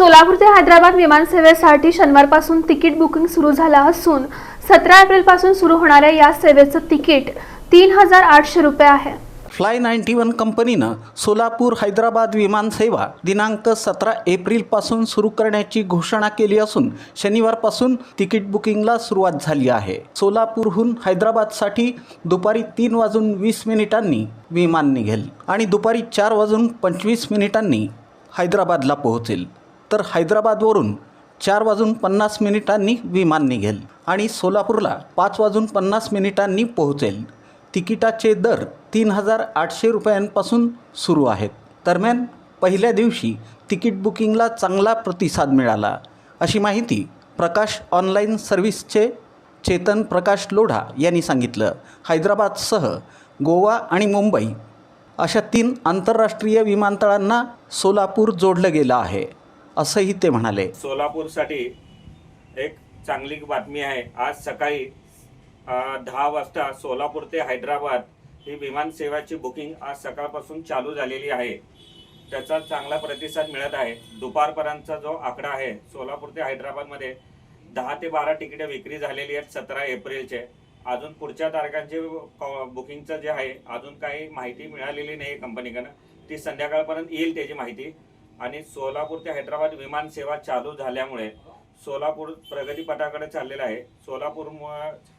सोलापूर ते हैदराबाद विमानसेवेसाठी शनिवारपासून ticket booking सुरू झालं असून 17 एप्रिलपासून सुरू होणाऱ्या या सेवेचं तिकीट 3800 रुपये आहे. फ्लाय 91 कंपनीनं सोलापूर हैदराबाद विमानसेवा दिनांक 17 एप्रिलपासून सुरू करण्याची घोषणा केली असून शनिवारपासून तिकीट बुकिंगला सुरुवात झाली आहे. सोलापूरहून हैदराबादसाठी दुपारी 3:20 विमान निघेल आणि दुपारी 4:25 हैदराबादला पोहोचेल. तर हैदराबादवरून 4:50 विमान निघेल आणि सोलापूरला 5:50 पोहोचेल. तिकिटाचे दर 3800 रुपयांपासून सुरू आहेत. दरम्यान पहिल्या दिवशी तिकीट बुकिंगला चांगला प्रतिसाद मिळाला, अशी माहिती प्रकाश ऑनलाईन सर्व्हिसचे चेतन प्रकाश लोढा यांनी सांगितलं. हैदराबादसह गोवा आणि मुंबई अशा 3 आंतरराष्ट्रीय विमानतळांना सोलापूर जोडलं गेलं आहे, असंही ते म्हणाले. सोलापूरसाठी एक चांगली बातमी आहे. आज सकाळी 10 वाजता सोलापूर ते हैदराबाद ही विमानसेवाची बुकिंग आज सकाळपासून चालू झालेली आहे. त्याचा चांगला प्रतिसाद मिळत आहे. दुपारपर्यंतचा जो आकडा आहे, सोलापूर ते हैदराबादमध्ये 10 ते 12 तिकिटे विक्री झालेली आहेत 17 एप्रिलचे. अजून पुढच्या तारखांचे बुकिंगचं जे आहे अजून काही माहिती मिळालेली नाही कंपनीकडनं. ती संध्याकाळपर्यंत येईल त्याची माहिती. आणि सोलापूर ते हैदराबाद विमानसेवा चालू झाल्यामुळे सोलापूर प्रगतीपथाकडे चाललेलं आहे.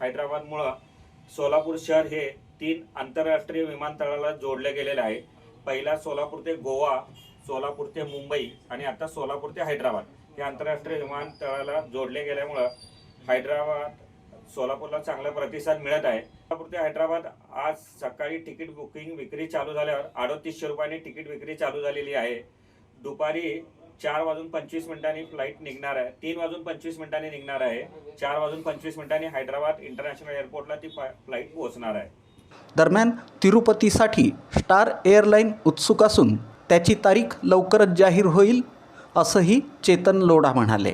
हैदराबादमुळं सोलापूर शहर हे 3 आंतरराष्ट्रीय विमानतळाला जोडले गेलेले आहे. पहिला सोलापूर ते गोवा, सोलापूर ते मुंबई आणि आता सोलापूर ते हैदराबाद हे आंतरराष्ट्रीय विमानतळाला जोडले गेल्यामुळं सोलापूरला चांगला प्रतिसाद मिळत आहे. सोलापूर ते हैदराबाद आज सकाळी तिकीट बुकिंग विक्री चालू झाल्यावर 3800 रुपयांनी तिकीट विक्री चालू झालेली आहे. दुपारी 4:25 फ्लाईट निघणार आहे. 3:25 निघणार आहे. 4:25 हैदराबाद इंटरनॅशनल एअरपोर्टला ती फ्लाईट पोहोचणार आहे. दरम्यान तिरुपतीसाठी स्टार एअरलाईन उत्सुक असून त्याची तारीख लवकरच जाहीर होईल, असंही चेतन लोढा म्हणाले.